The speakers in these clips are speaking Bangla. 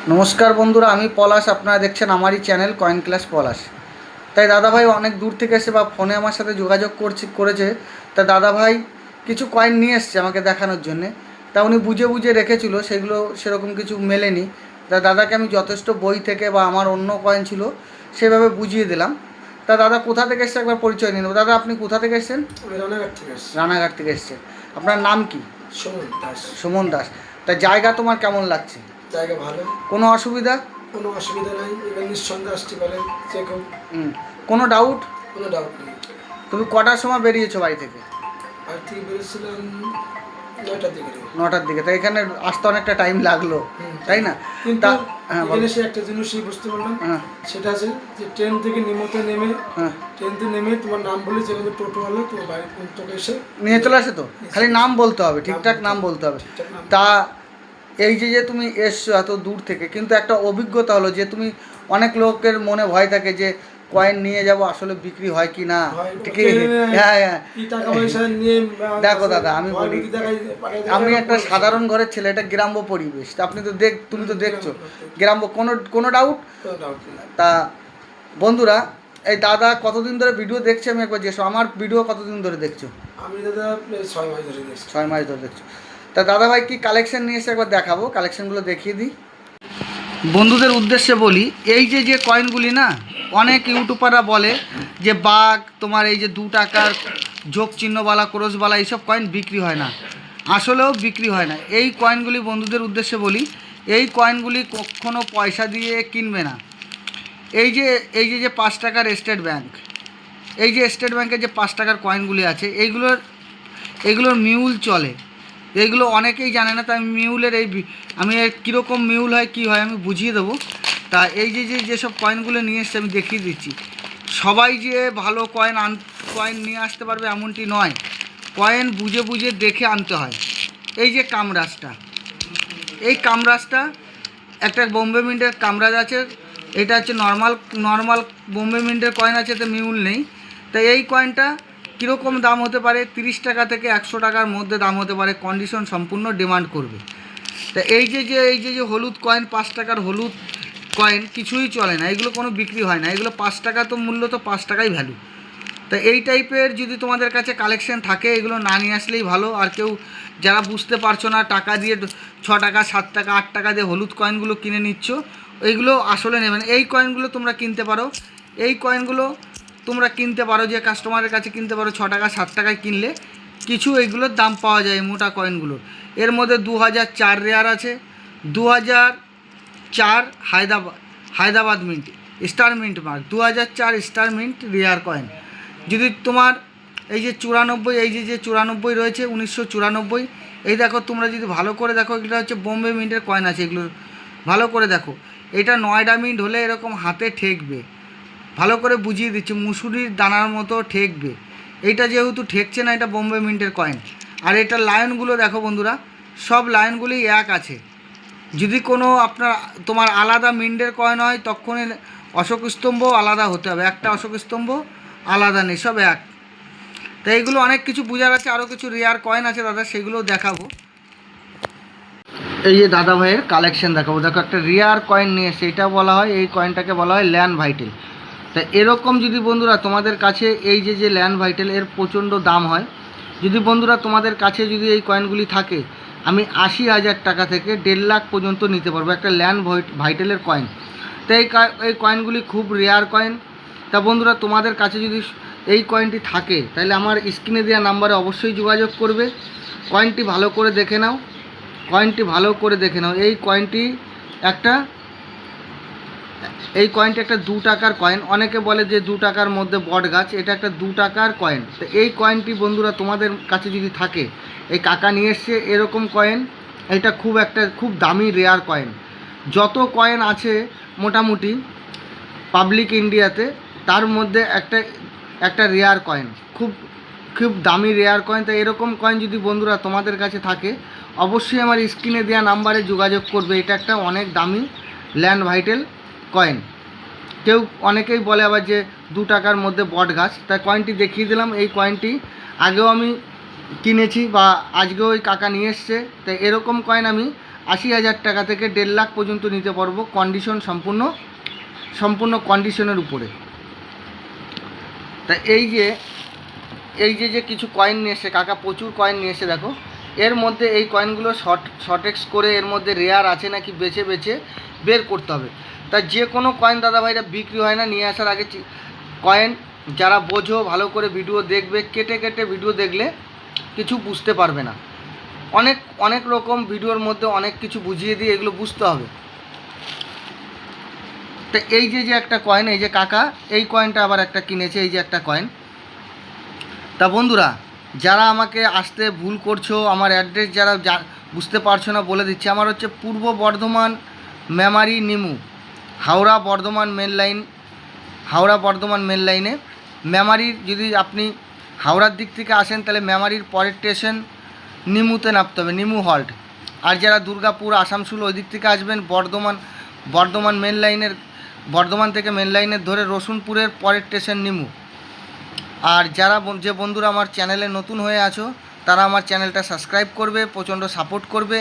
নমস্কার বন্ধুরা, আমি পলাশ। আপনারা দেখছেন আমারই চ্যানেল কয়েন ক্লাস পলাশ। তাই দাদাভাই অনেক দূর থেকে এসে বা ফোনে আমার সাথে যোগাযোগ করেছে। তা দাদাভাই কিছু কয়েন নিয়ে এসছে আমাকে দেখানোর জন্যে। তা উনি বুঝে বুঝে রেখেছিল, সেগুলো সেরকম কিছু মেলেনি। তা দাদাকে আমি যথেষ্ট বই থেকে বা আমার অন্য কয়েন ছিল সেভাবে বুঝিয়ে দিলাম। তা দাদা কোথা থেকে এসছে একবার পরিচয় নিয়ে নেবো। দাদা আপনি কোথা থেকে এসছেন? আমি রানাঘাট থেকে আসছি। রানাঘাট থেকে এসছে। আপনার নাম কি? সুমন দাস। সুমন দাস। তা জায়গা তোমার কেমন লাগছে? জায়গা ভালো, কোনো অসুবিধা? কোনো অসুবিধা নাই। এখানে নিঃসন্দেহে আসতে পারে যে কেউ, কোনো ডাউট? কোনো ডাউট নেই। তুমি কটার সময় বেরিয়েছো বাড়ি থেকে? বাড়ি থেকে বেরিয়েছিলাম 9টার দিকে। 9টার দিকে। তাই এখানে আসতে অনেকটা টাইম লাগলো, তাই না? কিন্তু তা হ্যাঁ, এখানে সে একটা জিনিসই বুঝতে পারলাম, হ্যাঁ সেটা আছে যে ট্রেন থেকে নেমে হ্যাঁ ট্রেন থেকে নেমে তোমার নাম বলে যেখানে টোটো হলো তোমার বাড়ি তোকে এসে নিয়ে চলে আসে। তো খালি নাম বলতে হবে, ঠিকঠাক নাম বলতে হবে। ঠিকঠাক নাম। তা এই যে যে তুমি এসছো এত দূর থেকে, কিন্তু একটা অভিজ্ঞতা হলো যে তুমি, অনেক লোকের মনে ভয় থাকে যে কয়েন নিয়ে যাব, আসলে বিক্রি হয় কি না। ঠিক। হ্যাঁ হ্যাঁ কি টাকা পয়সা নিয়ে দেখো দাদা, আমি বলি, আমি একটা পাঠাই সাধারণ ঘরের ছেলে, এটা গ্রাম্য পরিবেশ। তা আপনি তো তুমি তো দেখছো গ্রাম্য, কোনো কোনো ডাউট? তা বন্ধুরা, এই দাদা কতদিন ধরে ভিডিও দেখছে আমি একবার জিজ্ঞেস, আমার ভিডিও কতদিন ধরে দেখছো? আমি দাদা 6 মাস ধরে দেখছি। 6 মাস ধরে দেখছো। তা দাদা ভাই কি কালেকশন নিয়ে এসে একবার দেখাবো, কালেকশনগুলো দেখিয়ে দিই। বন্ধুদের উদ্দেশ্যে বলি, এই যে যে কয়েনগুলি না, অনেক ইউটিউবাররা বলে যে বাঘ, তোমার এই যে 2 টাকার যোগ চিহ্নওয়ালা ক্রসওয়ালা এইসব কয়েন বিক্রি হয় না। আসলেও বিক্রি হয় না। এই কয়েনগুলি বন্ধুদের উদ্দেশ্যে বলি, এই কয়েনগুলি কখনো পয়সা দিয়ে কিনবে না। এই যে 5 টাকার স্টেট ব্যাংক, এই যে স্টেট ব্যাংকের যে 5 টাকার কয়েনগুলি আছে, এইগুলোর মিউল চলে। এইগুলো অনেকেই জানে না। তাই মিউলের আমি কীরকম মিউল হয় কী হয় আমি বুঝিয়ে দেবো। তা এই যেসব কয়েনগুলো নিয়ে এসছে আমি দেখিয়ে দিচ্ছি। সবাই যে ভালো কয়েন নিয়ে আসতে পারবে এমনটি নয়। কয়েন বুঝে বুঝে দেখে আনতে হয়। এই যে কামরাজটা, এই কামরাজটা একটা বোম্বে মিন্টের কামরাজ আছে। এটা হচ্ছে নর্মাল বোম্বে মিন্টের কয়েন আছে, এতে মিউল নেই। তাই এই কয়েনটা কীরকম দাম হতে পারে? 30 টাকা থেকে 100 টাকার মধ্যে দাম হতে পারে, কন্ডিশন সম্পূর্ণ ডিমান্ড করবে। তা এই যে হলুদ কয়েন, 5 টাকার হলুদ কয়েন কিছুই চলে না, এগুলো কোনো বিক্রি হয় না। এগুলো 5 টাকা, তো মূল্য তো 5 টাকাই ভ্যালু। তা এই টাইপের যদি তোমাদের কাছে কালেকশন থাকে, এগুলো না নিয়ে আসলেই ভালো। আর কেউ যারা বুঝতে পারছো না, টাকা দিয়ে 6 টাকা 7 টাকা 8 টাকা দিয়ে হলুদ কয়েনগুলো কিনে নিচ্ছ, এইগুলো আসলে নেবে না। এই কয়েনগুলো তোমরা কিনতে পারো, এই কয়েনগুলো তোমরা কিনতে পারো, যে কাস্টমারের কাছে কিনতে পারো। 6 টাকা 7 টাকায় কিনলে কিছু এইগুলোর দাম পাওয়া যায়, মোটা কয়েনগুলোর। এর মধ্যে 2004 রেয়ার আছে, 2004 Hyderabad mint, star mint mark, 2004 star mint rare coin. যদি তোমার এই যে 94, এই যে 94 রয়েছে, 1994, এই দেখো, তোমরা যদি ভালো করে দেখো, এটা হচ্ছে বোম্বে মিন্টের কয়েন আছে। এগুলো ভালো করে দেখো, এটা নয়ডা মিন্ট হলে এরকম হাতে ঠেকবে। ভালো করে বুঝিয়ে দিচ্ছি, মুসুরির দানার মতো ঠেকবে। এইটা যেহেতু ঠেকছে না, এটা বোম্বে মিন্টের কয়েন। আর এটা লায়নগুলো দেখো বন্ধুরা, সব লায়নগুলি এক আছে। যদি কোনো তোমার আলাদা মিন্টের কয়েন হয়, তখন অশোক স্তম্ভ আলাদা হতে হবে, একটা অশোক স্তম্ভ আলাদা নেই, সব এক। তাই এইগুলো অনেক কিছু বোঝার আছে। আরও কিছু রেয়ার কয়েন আছে দাদা, সেগুলোও দেখাবো। এই যে দাদা ভাইয়ের কালেকশন দেখাবো। দেখো, একটা রেয়ার কয়েন নিয়ে এসে, এটা বলা হয়, এই কয়েনটাকে বলা হয় ল্যান্ড ভাইটেল। তা এরকম যদি বন্ধুরা তোমাদের কাছে এই যে ল্যান্ড ভাইটেল, এর প্রচণ্ড দাম হয়। যদি বন্ধুরা তোমাদের কাছে যদি এই কয়েনগুলি থাকে, আমি 80,000 টাকা থেকে 1.5 লাখ পর্যন্ত নিতে পারবো একটা ল্যান্ড ভাইটেলের কয়েন। তো এই কয়েনগুলি খুব রেয়ার কয়েন। তা বন্ধুরা তোমাদের কাছে যদি এই কয়েনটি থাকে, তাহলে আমার স্ক্রিনে দেওয়া নাম্বারে অবশ্যই যোগাযোগ করবে। কয়েনটি ভালো করে দেখে নাও, কয়েনটি ভালো করে দেখে নাও। এই কয়েনটি একটা 2 টাকার কয়েন। অনেকে বলে যে 2 টাকার মধ্যে বট গাছ, এটা একটা 2 টাকার কয়েন। তো এই কয়েনটি বন্ধুরা তোমাদের কাছে যদি থাকে, এই কাকা নিয়ে এসছে এরকম কয়েন। এটা খুব দামি রেয়ার কয়েন। যত কয়েন আছে মোটামুটি পাবলিক ইন্ডিয়াতে, তার মধ্যে একটা রেয়ার কয়েন, খুব দামি রেয়ার কয়েন। তো এরকম কয়েন যদি বন্ধুরা তোমাদের কাছে থাকে, অবশ্যই আমার স্ক্রিনে দেওয়া নাম্বারে যোগাযোগ করবে। এটা একটা অনেক দামি ল্যান্ড ভাইটেল কয়েন। অনেকেই বলে আবার যে 2 টাকার মধ্যে বট গাছ। তাই কয়েনটি দেখিয়ে দিলাম। এই কয়েনটি আগেও আমি কিনেছি, বা আজকেও ওই কাকা নিয়ে এসছে। তাই এরকম কয়েন আমি 80,000 টাকা থেকে 1.5 লাখ পর্যন্ত নিতে পারবো, কন্ডিশন সম্পূর্ণ কন্ডিশনের উপরে। তা এই যে কিছু কয়েন নিয়ে এসে কাকা, প্রচুর কয়েন নিয়ে এসে দেখো, এর মধ্যে এই কয়েনগুলো শর্টেক্স করে এর মধ্যে রেয়ার আছে নাকি বেছে বের করতে হবে। তা যে কোনো কয়েন দাদা ভাইরা বিক্রি হয় না, নিয়ে আসার আগে কয়েন যারা বোঝো ভালো করে ভিডিও দেখবে, কেটে ভিডিও দেখলে কিছু বুঝতে পারবে না। অনেক রকম ভিডিওর মধ্যে অনেক কিছু বুঝিয়ে দিয়ে এগুলো বুঝতে হবে। তো এই যে একটা কয়েন, এই যে কাকা এই কয়েনটা আবার একটা কিনেছে, এই যে একটা কয়েন। তা বন্ধুরা, যারা আমাকে আসতে ভুল করছো, আমার অ্যাড্রেস যারা বুঝতে পারছো না বলে দিচ্ছি, আমার হচ্ছে পূর্ব বর্ধমান মেমারি নিমু, হাওড়া বর্ধমান মেন লাইনে। মেমারির যদি আপনি হাওড়ার দিক থেকে আসেন তাহলে মেমারির পরের স্টেশন নিমুতে নামতে হবে, নিমু হল্ট। আর যারা দুর্গাপুর আসানসোল ওই দিক থেকে আসবেন, বর্ধমান মেন লাইনের, বর্ধমান থেকে মেন লাইনের ধরে রসুনপুরের পরের স্টেশন নিমু। আর যে বন্ধুরা আমার চ্যানেলে নতুন হয়ে আছো তারা আমার চ্যানেলটা সাবস্ক্রাইব করবে, প্রচণ্ড সাপোর্ট করবে।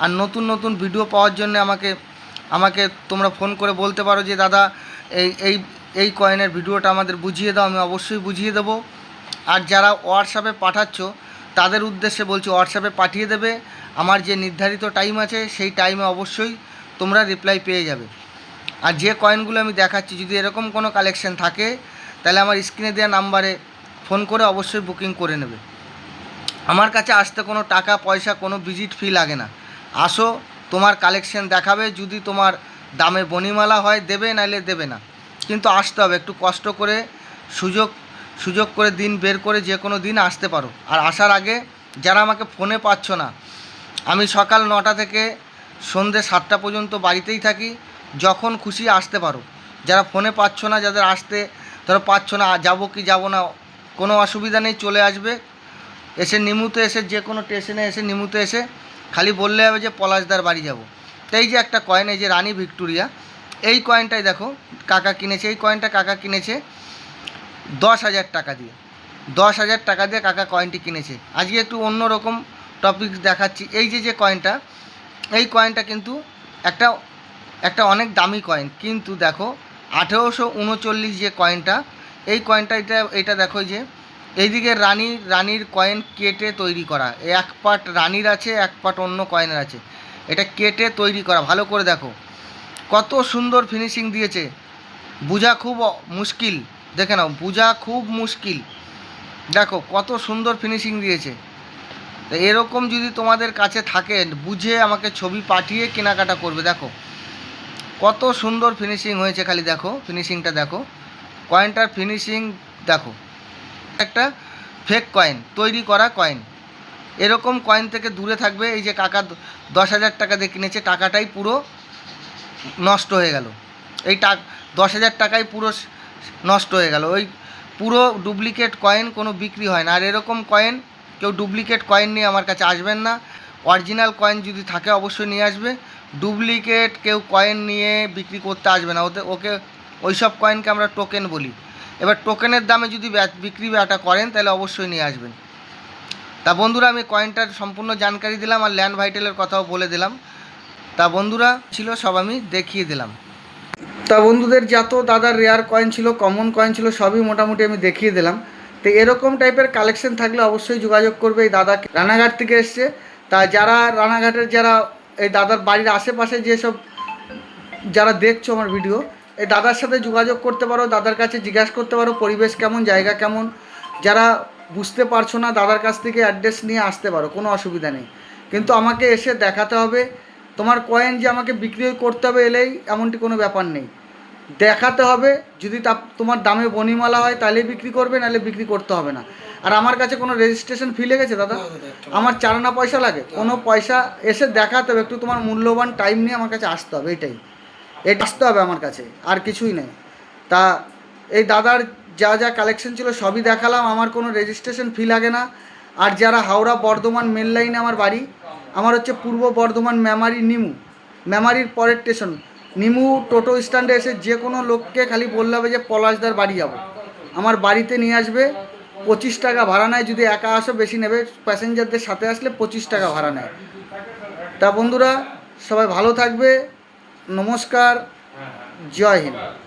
আর নতুন ভিডিও পাওয়ার জন্য আমাকে তোমরা ফোন করে বলতে পারো যে দাদা এই কয়েনের ভিডিওটা আমাদের বুঝিয়ে দাও, আমি অবশ্যই বুঝিয়ে দেবো। আর যারা হোয়াটসঅ্যাপে পাঠাচ্ছ তাদের উদ্দেশ্যে বলছি, হোয়াটসঅ্যাপে পাঠিয়ে দেবে, আমার যে নির্ধারিত টাইম আছে সেই টাইমে অবশ্যই তোমরা রিপ্লাই পেয়ে যাবে। আর যে কয়েনগুলো আমি দেখাচ্ছি, যদি এরকম কোনো কালেকশন থাকে তাহলে আমার স্ক্রিনে দেওয়া নাম্বারে ফোন করে অবশ্যই বুকিং করে নেবে। আমার কাছে আসতে কোনো টাকা পয়সা, কোনো ভিজিট ফি লাগে না। আসো, তোমার কালেকশন দেখাবে, যদি তোমার দামে বনিমালা হয় দেবে, নাইলে দেবে না, কিন্তু আসতে হবে। একটু কষ্ট করে সুযোগ করে দিন বের করে যে কোনো দিন আসতে পারো। আর আসার আগে যারা আমাকে ফোনে পাচ্ছ না, আমি সকাল 9টা থেকে সন্ধ্যে 7টা পর্যন্ত বাড়িতেই থাকি, যখন খুশি আসতে পারো। যারা ফোনে পাচ্ছ না, যাদের আসতে ধরো পাচ্ছ না, যাবো কি যাবো না, কোনো অসুবিধা নেই, চলে আসবে। এসে নিমুতে এসে যে কোনো স্টেশনে এসে নিমুতে এসে খালি বললে হবে যে পলাশদার বাড়ি যাব। তো এই যে একটা কয়েন, এই যে রানী ভিক্টোরিয়া, এই কয়েনটাই দেখো কাকা কিনেছে। এই কয়েনটা কাকা কিনেছে 10,000 টাকা দিয়ে। 10,000 টাকা দিয়ে কাকা কয়েনটি কিনেছে। আজকে একটু অন্য রকম টপিক দেখাচ্ছি। এই যে কয়েনটা, এই কয়েনটা কিন্তু একটা অনেক দামি কয়েন, কিন্তু দেখো 1839 যে কয়েনটা, এই কয়েনটা এটা দেখো যে এইদিকে রানীর কয়েন কেটে তৈরি করা, এক পার্ট রানীর আছে, এক পার্ট অন্য কয়েনের আছে, এটা কেটে তৈরি করা। ভালো করে দেখো কত সুন্দর ফিনিশিং দিয়েছে, বোঝা খুব মুশকিল। দেখে নাও, বোঝা খুব মুশকিল, দেখো কত সুন্দর ফিনিশিং দিয়েছে। তো এরকম যদি তোমাদের কাছে থাকে, বুঝে আমাকে ছবি পাঠিয়ে কেনাকাটা করবে। দেখো কত সুন্দর ফিনিশিং হয়েছে, খালি দেখো ফিনিশিংটা দেখো, কয়েনটার ফিনিশিং দেখো। একটা ফেক কয়েন, তৈরি করা কয়েন, এরকম কয়েন থেকে দূরে থাকবে। এই যে কাকা 10,000 টাকা দিয়ে কিনেছে, টাকাটাই পুরো নষ্ট হয়ে গেল। এই 10,000 টাকাই পুরো নষ্ট হয়ে গেল। ওই পুরো ডুপ্লিকেট কয়েন কোনো বিক্রি হয় না। আর এরকম কয়েন কেউ ডুপ্লিকেট কয়েন নিয়ে আমার কাছে আসবেন না। অরিজিনাল কয়েন যদি থাকে অবশ্যই নিয়ে আসবে, ডুপ্লিকেট কেউ কয়েন নিয়ে বিক্রি করতে আসবে না। ওকে ওই সব কয়েনকে আমরা টোকেন বলি। এবার টোকেনের দামে যদি বিক্রি বাটা করেন তাহলে অবশ্যই নিয়ে আসবেন। তা বন্ধুরা, আমি কয়েনটার সম্পূর্ণ জানকারি দিলাম আর ল্যান্ড ভাইটেলের কথাও বলে দিলাম। তা বন্ধুরা ছিল সব আমি দেখিয়ে দিলাম। তা বন্ধুদের যত দাদার রেয়ার কয়েন ছিল, কমন কয়েন ছিল, সবই মোটামুটি আমি দেখিয়ে দিলাম। তো এরকম টাইপের কালেকশন থাকলে অবশ্যই যোগাযোগ করবে। এই দাদা রানাঘাট থেকে এসছে। তা যারা রানাঘাটের যারা এই দাদার বাড়ির আশেপাশে যেসব যারা দেখছো আমার ভিডিও, এই দাদার সাথে যোগাযোগ করতে পারো, দাদার কাছে জিজ্ঞাসা করতে পারো পরিবেশ কেমন, জায়গা কেমন। যারা বুঝতে পারছো না দাদার কাছ থেকে অ্যাড্রেস নিয়ে আসতে পারো, কোনো অসুবিধা নেই। কিন্তু আমাকে এসে দেখাতে হবে। তোমার কয়েন যে আমাকে বিক্রি করতে হবে এলেই এমনটি কোনো ব্যাপার নেই, দেখাতে হবে। যদি তোমার দামে বনিমালা হয় তাহলেই বিক্রি করবে, নাহলে বিক্রি করতে হবে না। আর আমার কাছে কোনো রেজিস্ট্রেশন ফি লেগেছে দাদা? আমার চারানা পয়সা লাগে? কোনো পয়সা, এসে দেখাতে হবে। একটু তোমার মূল্যবান টাইম নিয়ে আমার কাছে আসতে হবে, এটা আসতে হবে আমার কাছে, আর কিছুই নেই। তা এই দাদার যা কালেকশন ছিল সবই দেখালাম, আমার কোনো রেজিস্ট্রেশন ফি লাগে না। আর যারা হাওড়া বর্ধমান মেন লাইনে আমার বাড়ি, আমার হচ্ছে পূর্ব বর্ধমান মেমারির পরের স্টেশন নিমু। টোটো স্ট্যান্ডে এসে যে কোনো লোককে খালি বললে হবে যে পলাশদার বাড়ি যাব, আমার বাড়িতে নিয়ে আসবে। 25 টাকা ভাড়া নেয়, যদি একা আসো বেশি নেবে, প্যাসেঞ্জারদের সাথে আসলে 25 টাকা ভাড়া নেয়। তা বন্ধুরা সবাই ভালো থাকবে। নমস্কার, জয় হিন্দ।